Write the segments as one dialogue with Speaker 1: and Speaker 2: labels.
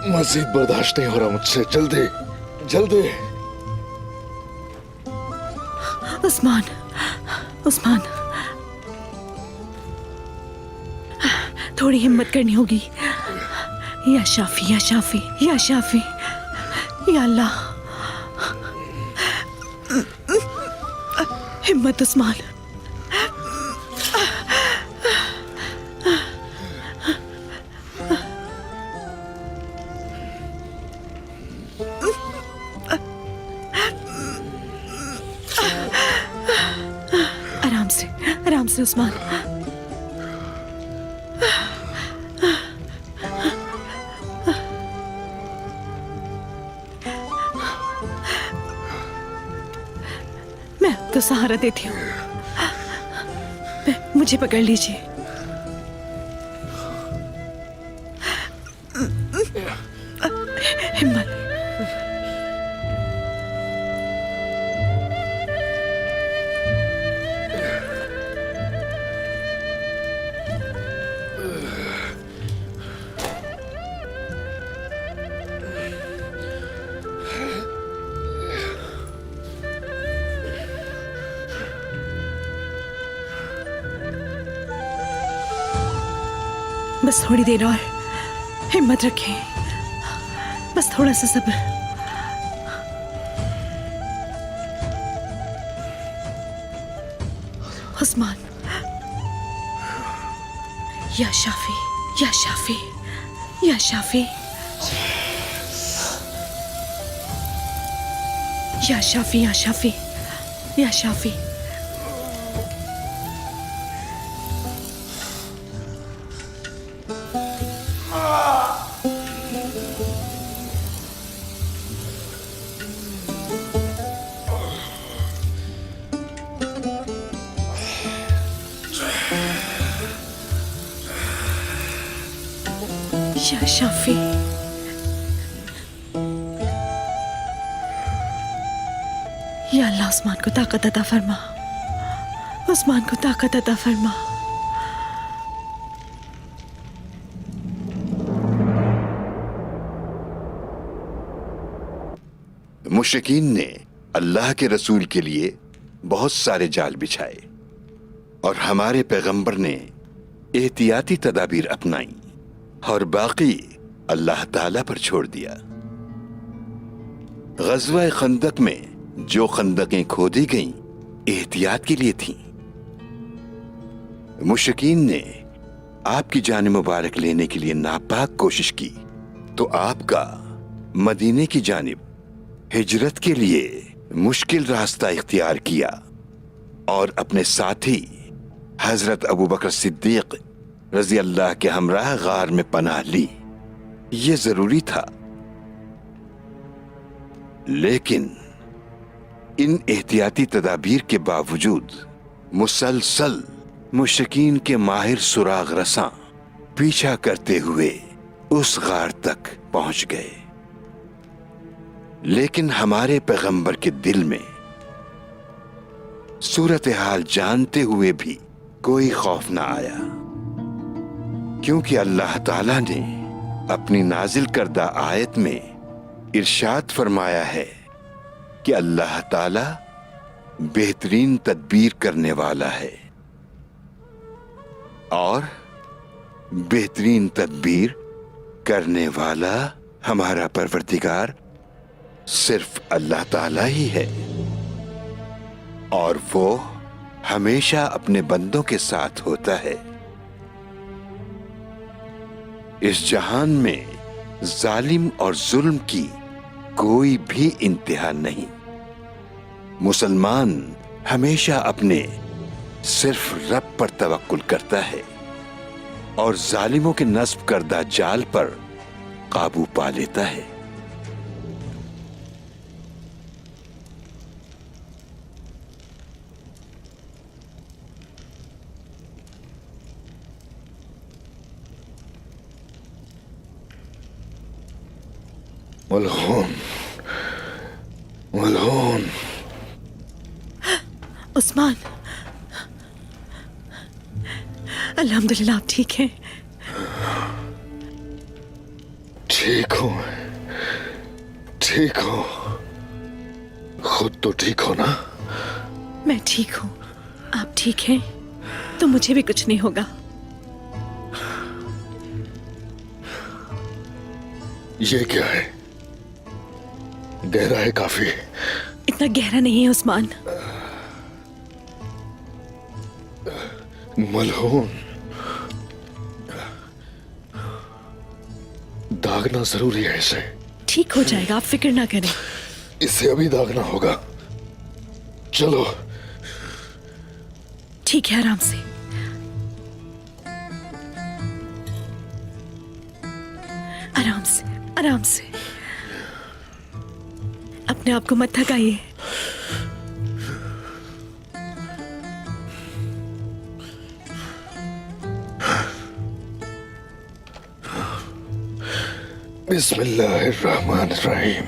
Speaker 1: मजीद बर्दाश्त नहीं हो रहा मुझसे, जल्दी जल्दी।
Speaker 2: उस्मान, उस्मान, थोड़ी हिम्मत करनी होगी। या शाफी, या शाफी, या शाफी, या अल्लाह, हिम्मत उस्मान। आराम से उस्मान। मैं तो सहारा देती हूँ, मुझे पकड़ लीजिए। हिम्मत। बस थोड़ी देर और हिम्मत रखें, बस थोड़ा सा सब्र। उस्मान, या शाफी, या शाफी, या शाफी, या शाफी, या शाफी, या शाफी। या शाफी, या अल्लाह उस्मान को ताकत अता फरमा, उस्मान को ताकत अता फरमा।
Speaker 3: मुशरिकीन ने अल्लाह के रसूल के लिए बहुत सारे जाल बिछाए और हमारे पैगंबर ने एहतियाती तदाबीर अपनाई और बाकी अल्लाह ताला पर छोड़ दिया। ग़ज़वा खंदक में जो खंदकें खोदी गईं एहतियात के लिए थीं। मुशरिकीन ने आपकी जान मुबारक लेने के लिए नापाक कोशिश की तो आपका मदीने की जानिब हिजरत के लिए मुश्किल रास्ता इख्तियार किया और अपने साथी हजरत अबू बकर सिद्दीक रजी अल्लाह के हमराह गार में पनाह ली। ये जरूरी था, लेकिन इन एहतियाती तदाबीर के बावजूद मुसलसल मुशरिकीन के माहिर सुराग रसां पीछा करते हुए उस गार तक पहुंच गए। लेकिन हमारे पैगंबर के दिल में सूरत हाल जानते हुए भी कोई खौफ ना आया, क्योंकि अल्लाह ताला ने अपनी नाजिल करदा आयत में इरशाद फरमाया है कि अल्लाह ताला बेहतरीन तदबीर करने वाला है और बेहतरीन तदबीर करने वाला हमारा परवरदिगार सिर्फ अल्लाह ताला ही है और वो हमेशा अपने बंदों के साथ होता है। इस जहान में जालिम और जुल्म की कोई भी इंतहा नहीं। मुसलमान हमेशा अपने सिर्फ रब पर तवक्कुल करता है और जालिमों के नस्ब करदा जाल पर काबू पा लेता है।
Speaker 1: मलहून, मलहून।
Speaker 2: उस्मान, अल्हम्दुलिल्लाह आप ठीक हैं?
Speaker 1: ठीक हूँ, ठीक हूँ। खुद तो ठीक हो ना?
Speaker 2: मैं ठीक हूँ। आप ठीक हैं तो मुझे भी कुछ नहीं होगा।
Speaker 1: ये क्या है? गहरा है काफी।
Speaker 2: इतना गहरा नहीं है उस्मान।
Speaker 1: मलहून, दागना जरूरी है इसे।
Speaker 2: ठीक हो जाएगा, आप फिक्र ना करें।
Speaker 1: इसे अभी दागना होगा। चलो।
Speaker 2: ठीक है, आराम से। आराम से, आराम से। अपने आप को मत थकाइए। बिस्मिल्लाहिर्रहमानिर्रहीम।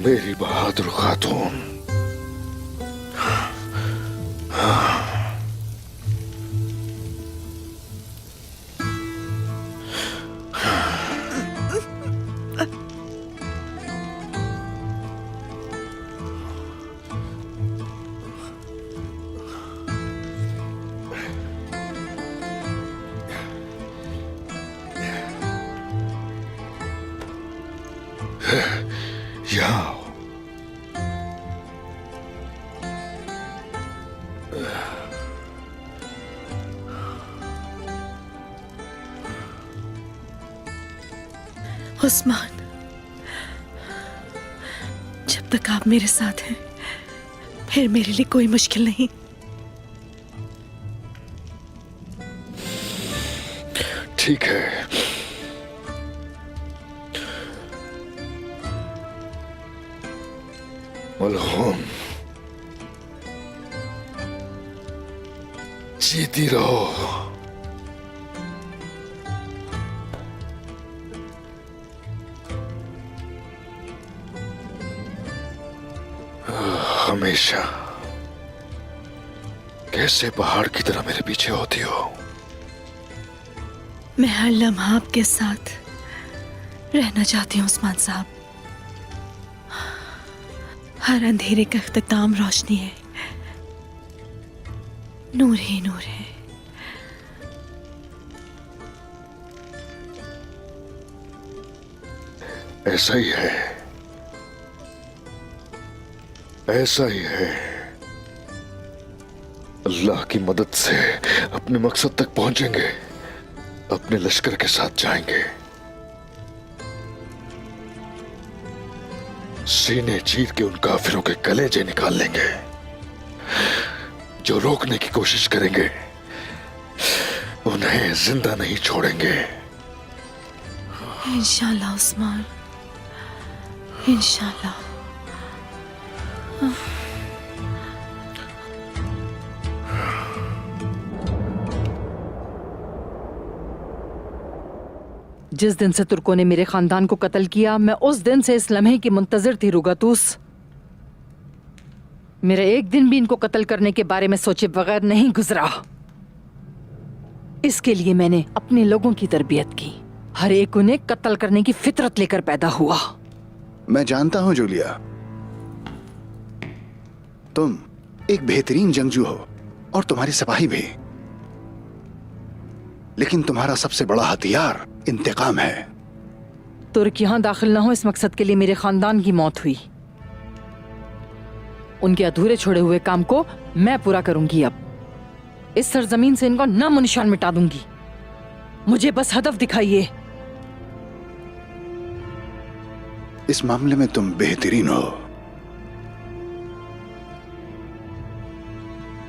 Speaker 2: मेरी बहादुर खातून, यहाँ आओ। उस्मान, जब तक आप मेरे साथ हैं फिर मेरे लिए कोई मुश्किल नहीं।
Speaker 1: ठीक है। मलहून, जीती रहो। हमेशा कैसे पहाड़ की तरह मेरे पीछे होती हो।
Speaker 2: मैं हर लम्हा आपके साथ रहना चाहती हूँ उस्मान साहब। हर अंधेरे का इख्तिताम रोशनी है, नूर ही नूर है।
Speaker 1: ऐसा ही है, ऐसा ही है। अल्लाह की मदद से अपने मकसद तक पहुंचेंगे, अपने लश्कर के साथ जाएंगे। सीने चीर के उन काफिरों के कलेजे निकाल लेंगे जो रोकने की कोशिश करेंगे। उन्हें जिंदा नहीं छोड़ेंगे।
Speaker 2: इंशाल्लाह उस्मान, इंशाल्लाह।
Speaker 4: जिस दिन से तुर्कों ने मेरे खानदान को कत्ल किया, मैं उस दिन से इस लम्हे की मुंतजिर थी रुगातूस। मेरा एक दिन भी इनको कत्ल करने के बारे में सोचे बगैर नहीं गुजरा। इसके लिए मैंने अपने लोगों की तरबियत की। हर एक उन्हें कत्ल करने की फितरत लेकर पैदा हुआ।
Speaker 5: मैं जानता हूं जूलिया, तुम एक बेहतरीन जंगजू हो और तुम्हारी सिपाही भी, लेकिन तुम्हारा सबसे बड़ा हथियार इंतकाम है।
Speaker 4: तुर्क यहां दाखिल ना हो, इस मकसद के लिए मेरे खानदान की मौत हुई। उनके अधूरे छोड़े हुए काम को मैं पूरा करूंगी। अब इस सरजमीन से इनको नामो निशान मिटा दूंगी। मुझे बस हदफ दिखाइए।
Speaker 5: इस मामले में तुम बेहतरीन हो।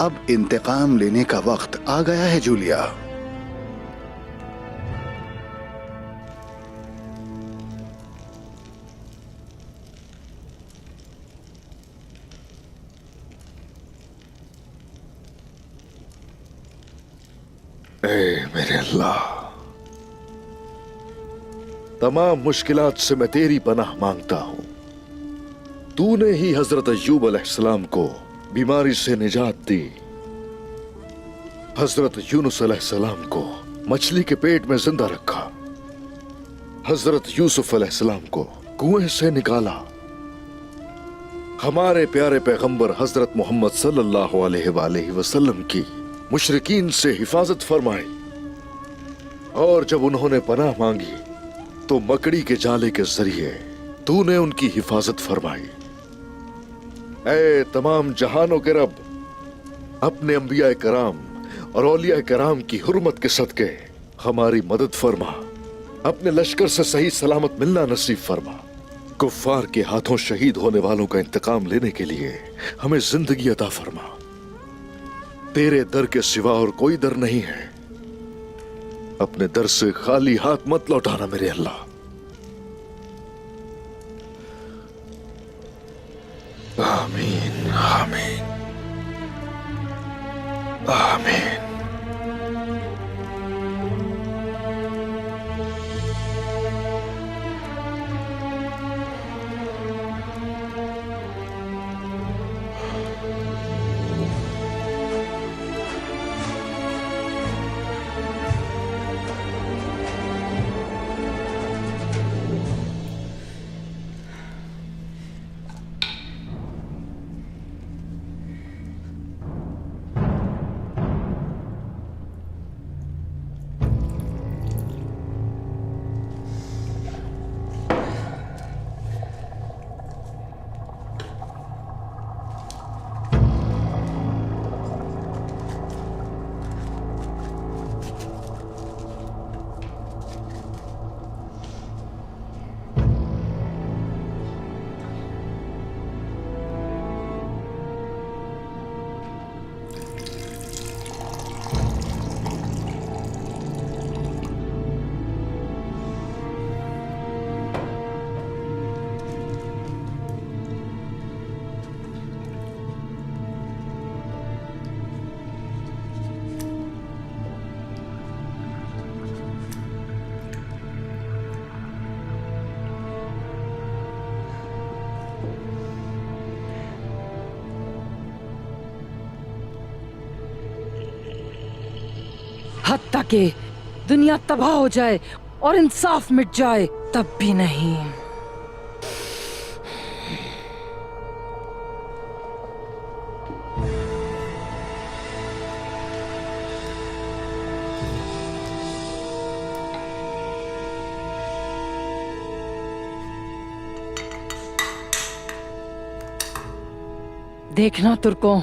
Speaker 5: अब इंतकाम लेने का वक्त आ गया है जूलिया।
Speaker 1: ऐ मेरे अल्लाह, तमाम मुश्किलात से मैं तेरी पनाह मांगता हूं। तूने ही हजरत अय्यूब अलैहिस्सलाम को बीमारी से निजात दी। हजरत यूनुस अलैहिस्सलाम को मछली के पेट में जिंदा रखा, हजरत यूसुफ अलैहिस्सलाम को कुएं से निकाला, हमारे प्यारे पैगंबर हजरत मोहम्मद सल्लल्लाहु अलैहि वसल्लम की मुशरिकीन से हिफाजत फरमाई, और जब उन्होंने पनाह मांगी तो मकड़ी के जाले के जरिए तूने उनकी हिफाजत फरमाई। ऐ तमाम जहानों के रब, अपने अंबिया कराम और औलिया कराम की हुर्मत के सदके हमारी मदद फरमा, अपने लश्कर से सही सलामत मिलना नसीब फरमा। कुफ्फार के हाथों शहीद होने वालों का इंतकाम लेने के लिए हमें जिंदगी अता फरमा। तेरे दर के सिवा और कोई दर नहीं है, अपने दर से खाली हाथ मत लौटाना मेरे अल्लाह। आमीन आमीन आमीन।
Speaker 4: हत्ता के दुनिया तबाह हो जाए और इंसाफ मिट जाए तब भी नहीं। देखना तुर्कों,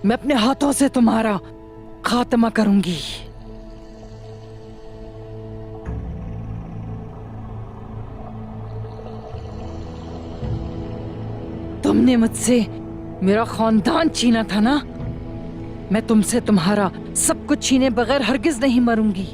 Speaker 4: मैं अपने हाथों से तुम्हारा खात्मा करूंगी। तुमने मुझसे मेरा खानदान छीना था ना, मैं तुमसे तुम्हारा सब कुछ छीने बगैर हरगिज नहीं मरूंगी।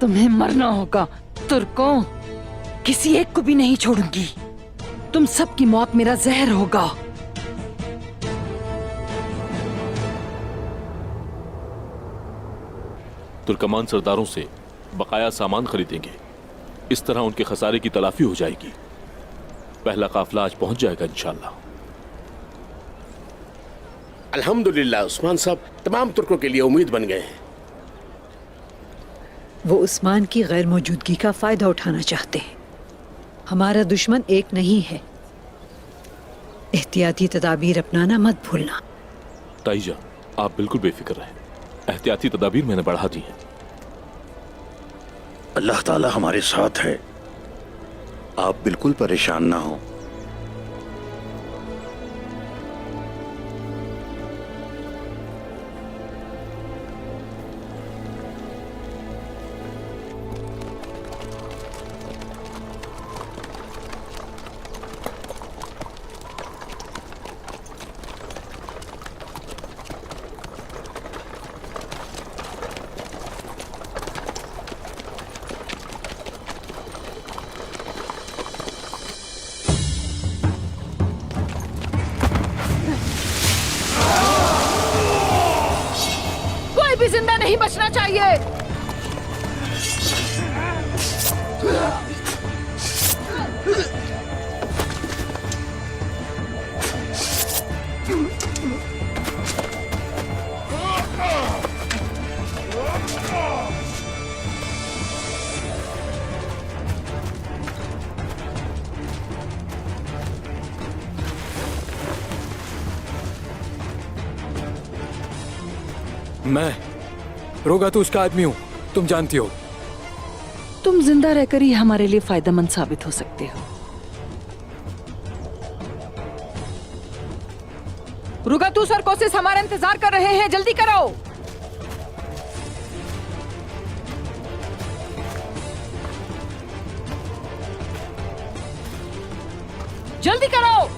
Speaker 4: तुम्हें मरना होगा तुर्कों, किसी एक को भी नहीं छोड़ूंगी। तुम सबकी मौत मेरा जहर होगा।
Speaker 6: तुर्कमान सरदारों से बकाया सामान खरीदेंगे, इस तरह उनके खसारे की तलाफी हो जाएगी। पहला काफिला आज पहुंच जाएगा इंशाल्लाह।
Speaker 7: अल्हम्दुलिल्लाह उस्मान साहब तमाम तुर्कों के लिए उम्मीद बन गए हैं।
Speaker 2: वो उस्मान की गैर मौजूदगी का फायदा उठाना चाहते हैं। हमारा दुश्मन एक नहीं है। एहतियाती तदाबीर अपनाना मत भूलना।
Speaker 6: ताईजा, आप बिल्कुल बेफिक्र रहें, एहतियाती तदाबीर मैंने बढ़ा दी हैं।
Speaker 8: अल्लाह ताला हमारे साथ है, आप बिल्कुल परेशान ना हो।
Speaker 4: बचना चाहिए।
Speaker 9: मैं रोगा तो उसका आदमी हूं, तुम जानती हो।
Speaker 4: तुम जिंदा रहकर ही हमारे लिए फायदेमंद साबित हो सकते हो। रुगातूस और कोसिस हमारा इंतजार कर रहे हैं, जल्दी करो। जल्दी करो।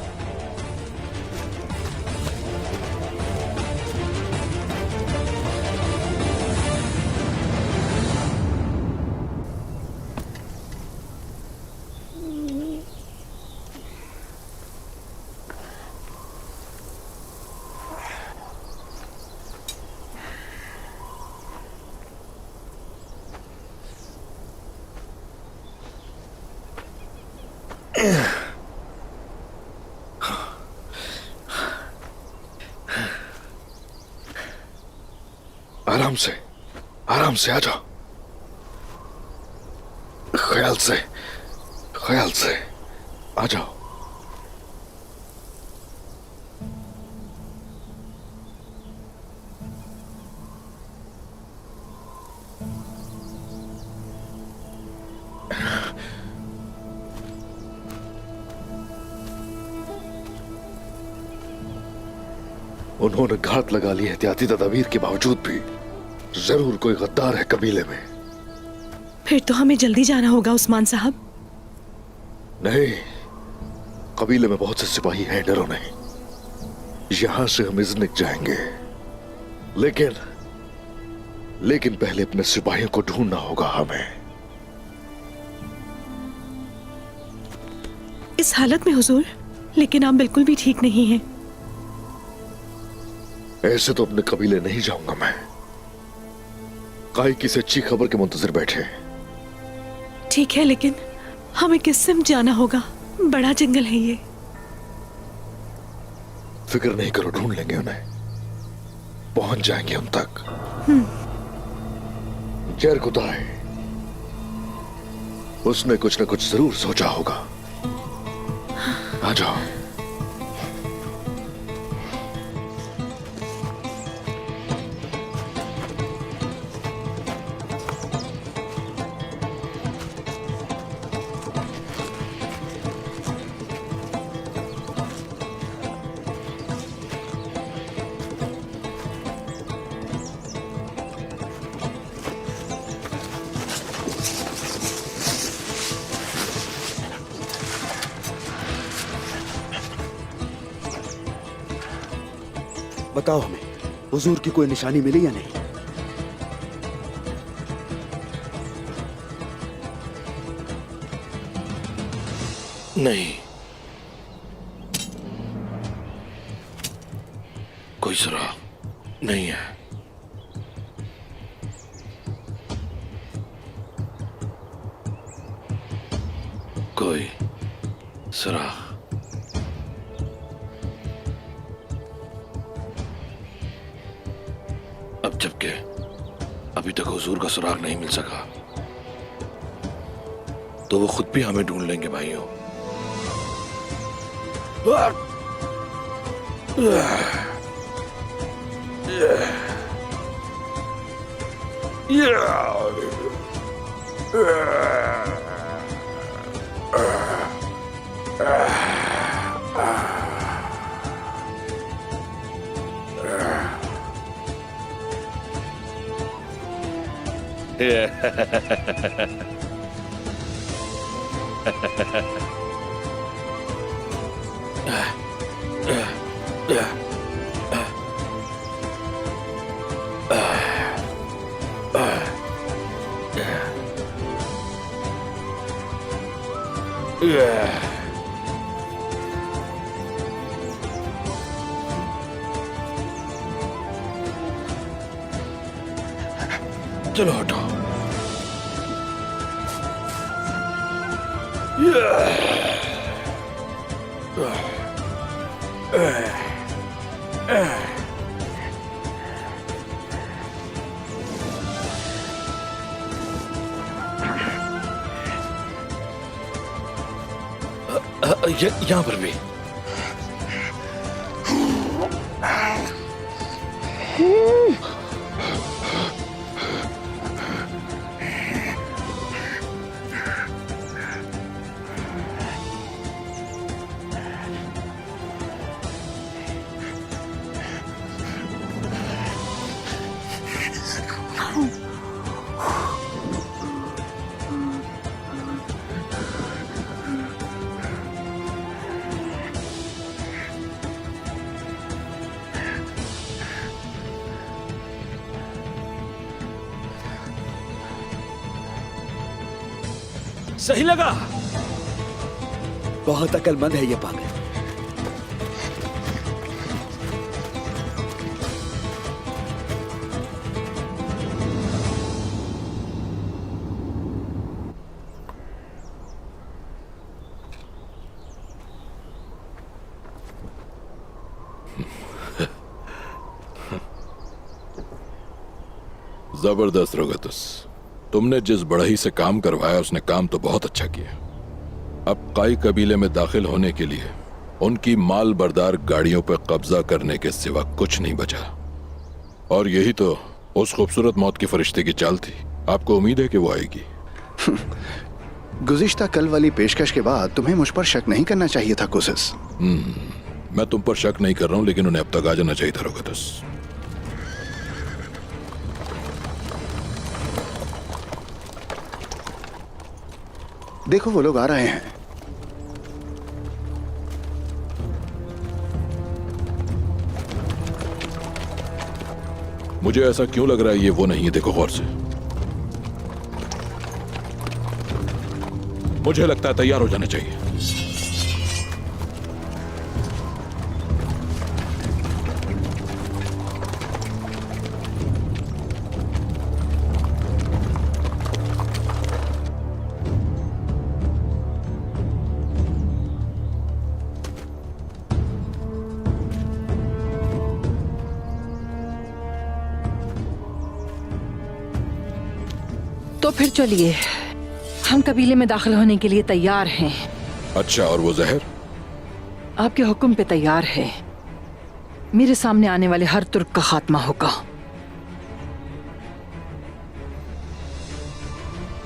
Speaker 1: आराम से आ जाओ। ख्याल से आ जाओ। उन्होंने घात लगा ली एहतियाती तदबीर के बावजूद भी। जरूर कोई गद्दार है कबीले में।
Speaker 2: फिर तो हमें जल्दी जाना होगा उस्मान साहब।
Speaker 1: नहीं, कबीले में बहुत से सिपाही हैं, डरो नहीं। यहां से हम इज़्निक जाएंगे, लेकिन पहले अपने सिपाहियों को ढूंढना होगा हमें।
Speaker 2: इस हालत में हुजूर, लेकिन आप बिल्कुल भी ठीक नहीं हैं।
Speaker 1: ऐसे तो अपने कबीले नहीं जाऊंगा मैं। काई किसी अच्छी खबर के मुंतजर बैठे।
Speaker 2: ठीक है, लेकिन हमें किस सिम जाना होगा? बड़ा जंगल है ये।
Speaker 1: फिक्र नहीं करो, ढूंढ लेंगे उन्हें, पहुंच जाएंगे उन तक। जैर कुत्ता है, उसने कुछ न कुछ जरूर सोचा होगा। आ जाओ।
Speaker 5: बताओ हमें, हुजूर की कोई निशानी मिली या नहीं?
Speaker 7: नहीं, कोई सुराग नहीं है। कोई सुराग। अब जबकि अभी तक हुजूर का सुराग नहीं मिल सका, तो वो खुद भी हमें ढूंढ लेंगे भाइयों।
Speaker 1: चलो हटो। यहाँ पर भी।
Speaker 9: सही लगा।
Speaker 5: बहुत अक्लमंद है ये पागल।
Speaker 10: जबरदस्त रोगतुस, तुमने जिस बढ़ई से काम करवाया उसने काम तो बहुत अच्छा किया। अब काई कबीले में दाखिल होने के लिए उनकी माल बरदार गाड़ियों पर कब्जा करने के सिवा कुछ नहीं बचा। और यही तो उस खूबसूरत मौत की फरिश्ते की चाल थी। आपको उम्मीद है कि वो आएगी?
Speaker 5: गुज़िश्ता कल वाली पेशकश के बाद तुम्हें मुझ पर शक नहीं करना चाहिए था कोसिस।
Speaker 10: मैं तुम पर शक नहीं कर रहा हूं, लेकिन उन्हें अब तक आ जाना चाहिए था रोगतुस।
Speaker 5: देखो वो लोग आ रहे हैं।
Speaker 10: मुझे ऐसा क्यों लग रहा है ये वो नहीं है? देखो गौर से। मुझे लगता है तैयार हो जाना चाहिए।
Speaker 4: तो फिर चलिए, हम कबीले में दाखिल होने के लिए तैयार हैं।
Speaker 10: अच्छा, और वो जहर?
Speaker 4: आपके हुक्म पे तैयार है। मेरे सामने आने वाले हर तुर्क का खात्मा होगा।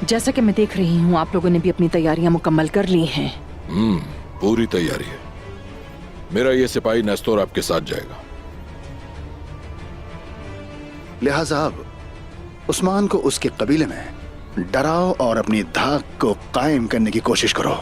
Speaker 4: जैसा कि मैं देख रही हूं, आप लोगों ने भी अपनी तैयारियां मुकम्मल कर ली हैं।
Speaker 10: पूरी तैयारी है। मेरा ये सिपाही नेस्तोर आपके साथ जाएगा।
Speaker 5: लिहाजा अब उस्मान को उसके कबीले में डराओ और अपनी धाक को कायम करने की कोशिश करो।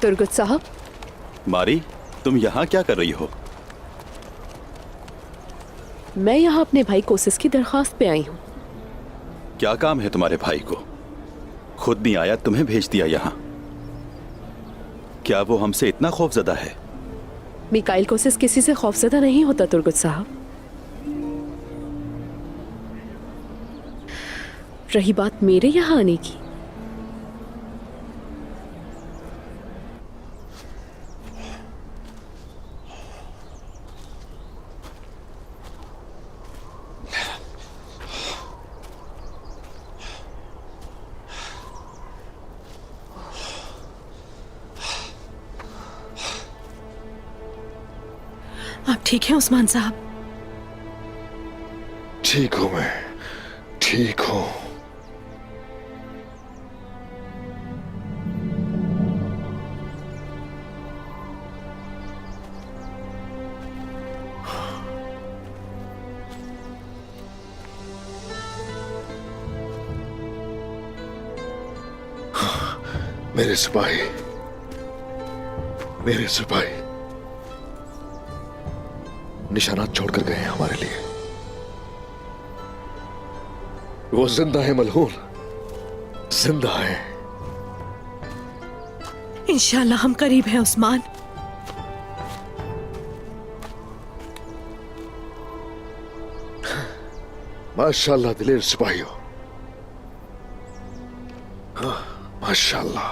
Speaker 11: तुर्गत साहब।
Speaker 8: मारी, तुम यहाँ क्या कर रही हो?
Speaker 11: मैं यहाँ अपने भाई कोसिस की दरखास्त पे आई हूँ।
Speaker 8: क्या काम है तुम्हारे भाई को? खुद नहीं आया, तुम्हें भेज दिया यहाँ। क्या वो हमसे इतना खौफजदा है?
Speaker 11: मिकाइल कोसिस किसी से खौफजदा नहीं होता तुर्गत साहब। रही बात मेरे यहाँ आने की,
Speaker 2: आप ठीक हैं उस्मान साहब?
Speaker 1: ठीक हूं मैं, ठीक हूं। मेरे सिपाही, मेरे सिपाही निशानात छोड़कर गए हैं हमारे लिए। वो जिंदा है मलहून, जिंदा है।
Speaker 2: इंशाल्लाह हम करीब हैं उस्मान।
Speaker 1: माशाल्लाह दिलेर सिपाहियों, हाँ, माशाल्लाह।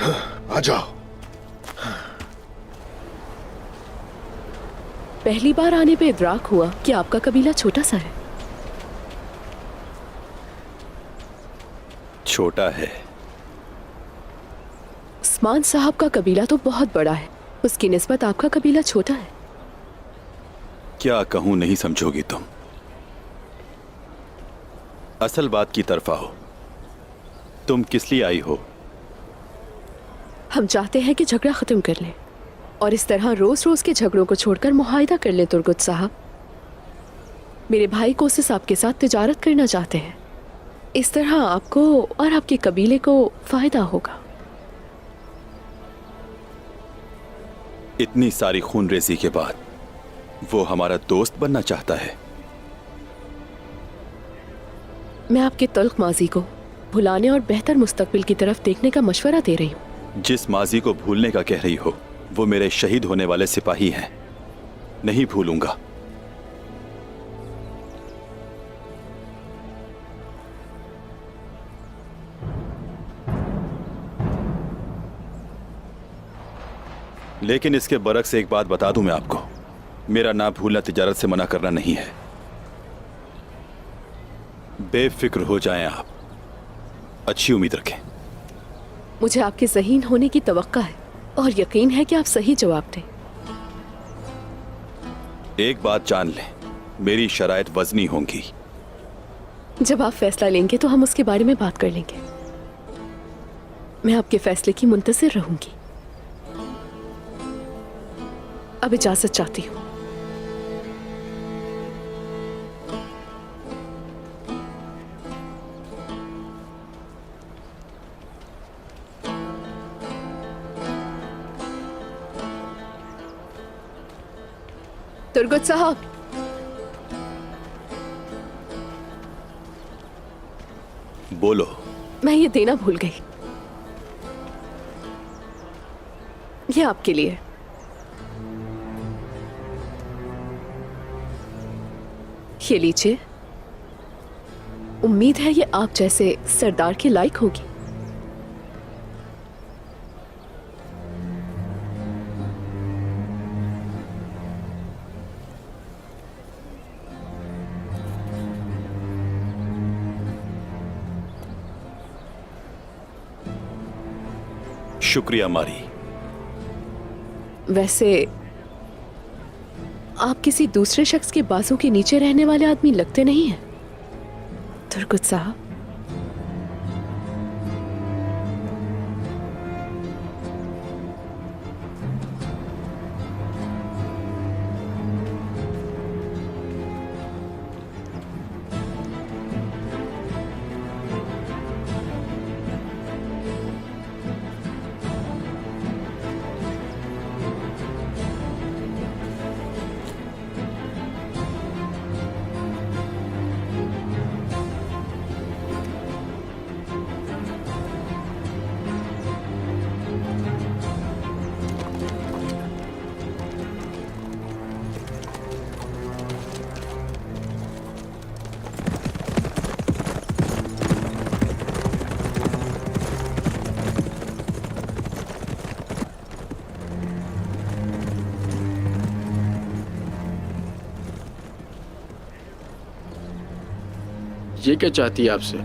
Speaker 1: हाँ, आ जाओ।
Speaker 11: पहली बार आने पे इदराक हुआ कि आपका कबीला छोटा सा है।
Speaker 8: छोटा है?
Speaker 11: उस्मान साहब का कबीला तो बहुत बड़ा है, उसकी निस्बत आपका कबीला छोटा है।
Speaker 8: क्या कहूं नहीं समझोगी तुम। असल बात की तरफ आओ। तुम किस लिए आई हो?
Speaker 11: हम चाहते हैं कि झगड़ा खत्म कर लें और इस तरह रोज रोज के झगड़ों को छोड़कर मुआहिदा कर लें। तुर्गुत साहब, मेरे भाई कोसिस आपके साथ तिजारत करना चाहते हैं। इस तरह आपको और आपके कबीले को फायदा होगा।
Speaker 8: इतनी सारी खूनरेजी के बाद वो हमारा दोस्त बनना चाहता है।
Speaker 11: मैं आपके तल्ख माजी को भुलाने और बेहतर मुस्तकबिल की तरफ देखने का मशवरा दे रही हूँ।
Speaker 8: जिस माजी को भूलने का कह रही हो वो मेरे शहीद होने वाले सिपाही हैं। नहीं भूलूंगा। लेकिन इसके बरक्स एक बात बता दूं मैं आपको, मेरा ना भूलना तिजारत से मना करना नहीं है। बेफिक्र हो जाएं आप, अच्छी उम्मीद रखें।
Speaker 11: मुझे आपके ज़हीन होने की तवक्का है और यकीन है कि आप सही जवाब दें।
Speaker 8: एक बात जान लें, मेरी शराइत वज़नी होंगी।
Speaker 11: जब आप फैसला लेंगे तो हम उसके बारे में बात कर लेंगे। मैं आपके फैसले की मुंतज़िर रहूंगी। अब इजाजत चाहती हूँ। तुर्गुत साहब,
Speaker 8: बोलो।
Speaker 11: मैं ये देना भूल गई। ये आपके लिए। ये लीजिए। उम्मीद है ये आप जैसे सरदार के लायक होगी।
Speaker 8: शुक्रिया मारी।
Speaker 11: वैसे आप किसी दूसरे शख्स के बाजू के नीचे रहने वाले आदमी लगते नहीं हैं तुर्गुत साहब।
Speaker 7: ये क्या चाहती है आपसे?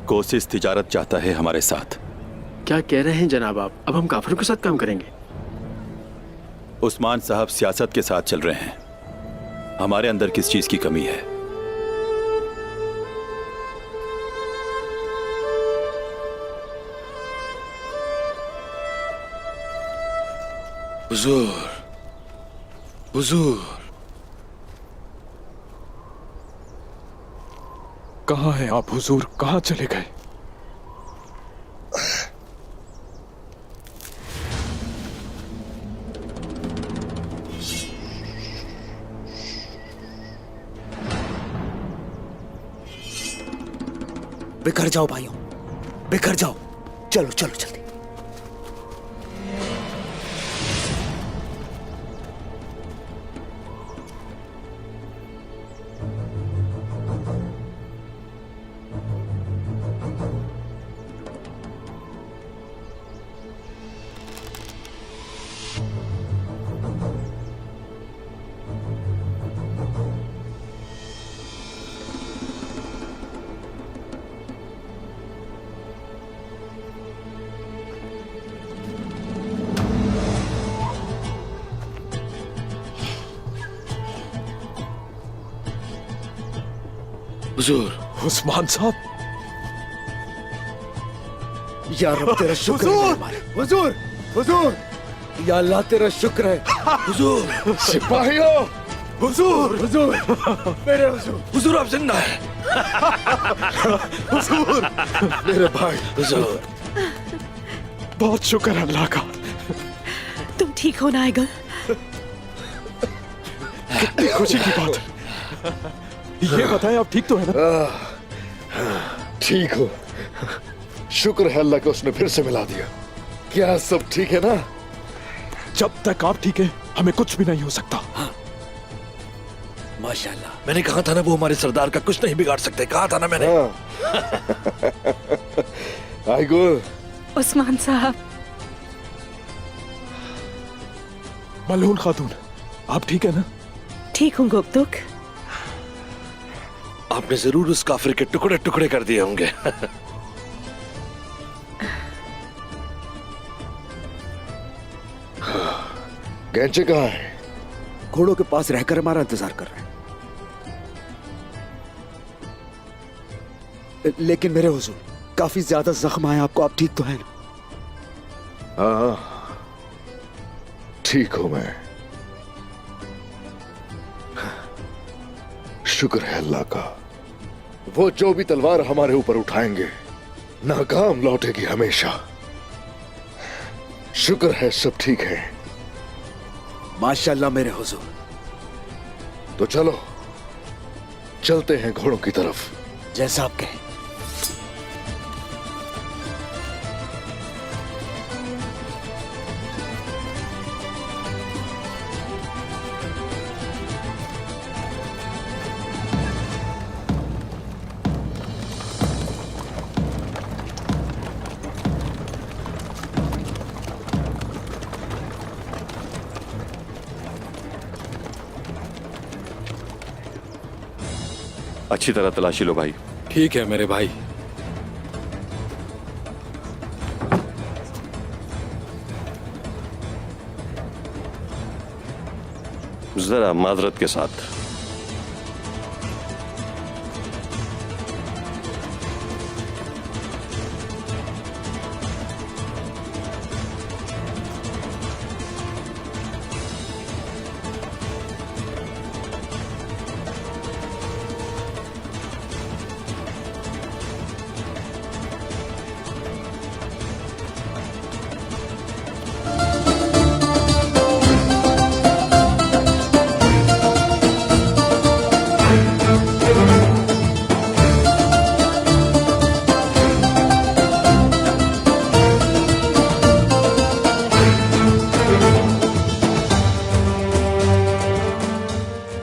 Speaker 8: कोसिस तिजारत चाहता है हमारे साथ।
Speaker 7: क्या कह रहे हैं जनाब आप? अब हम काफिरों के साथ काम करेंगे?
Speaker 8: उस्मान साहब सियासत के साथ चल रहे हैं। हमारे अंदर किस चीज की कमी है?
Speaker 1: हुजूर, हुजूर,
Speaker 9: कहाँ हैं आप हुजूर? कहाँ चले गए?
Speaker 12: बिखर जाओ भाइयों, बिखर जाओ। चलो चलो जल्दी।
Speaker 1: हुजूर,
Speaker 9: उस्मान साहब,
Speaker 12: या रब तेरा शुक्र है हमारे।
Speaker 1: हुजूर, हुजूर,
Speaker 12: या अल्लाह तेरा शुक्र है।
Speaker 1: हुजूर, सिपाहियों,
Speaker 12: हुजूर,
Speaker 1: हुजूर, मेरे हुजूर,
Speaker 12: हुजूर आप जिंदा है।
Speaker 1: हुजूर, मेरे भाई,
Speaker 12: हुजूर,
Speaker 9: बहुत शुक्र है अल्लाह का।
Speaker 2: तुम ठीक हो नायगल?
Speaker 9: कितनी खुशी की बात है। ये बताएं आप ठीक तो है ना?
Speaker 1: ठीक हो। शुक्र है अल्लाह को उसने फिर से मिला दिया। क्या सब ठीक है ना?
Speaker 9: जब तक आप ठीक है हमें कुछ भी नहीं हो सकता।
Speaker 12: माशाल्लाह, मैंने कहा था ना वो हमारे सरदार का कुछ नहीं बिगाड़ सकते। कहा था ना मैंने।
Speaker 1: आइगुल,
Speaker 2: उस्मान साहब,
Speaker 9: मलून खातून, आप ठीक है ना?
Speaker 2: ठीक हूँ गुप्तुक।
Speaker 12: आपने जरूर उस काफिर के टुकड़े टुकड़े कर दिए होंगे।
Speaker 1: गैंचे कहाँ है?
Speaker 12: घोड़ों के पास रहकर हमारा इंतजार कर रहे हैं। लेकिन मेरे हुजूर, काफी ज्यादा जख्म आए आपको। आप ठीक तो हैं ना?
Speaker 1: हाँ, ठीक हूं मैं। शुक्र है अल्लाह का। वो जो भी तलवार हमारे ऊपर उठाएंगे नाकाम लौटेगी हमेशा। शुक्र है सब ठीक है।
Speaker 12: माशाल्लाह मेरे हुजूर।
Speaker 1: तो चलो चलते हैं घोड़ों की तरफ।
Speaker 12: जैसा आप कहें।
Speaker 8: अच्छी तरह तलाशी लो भाई।
Speaker 9: ठीक है मेरे भाई।
Speaker 8: जरा माजरत के साथ।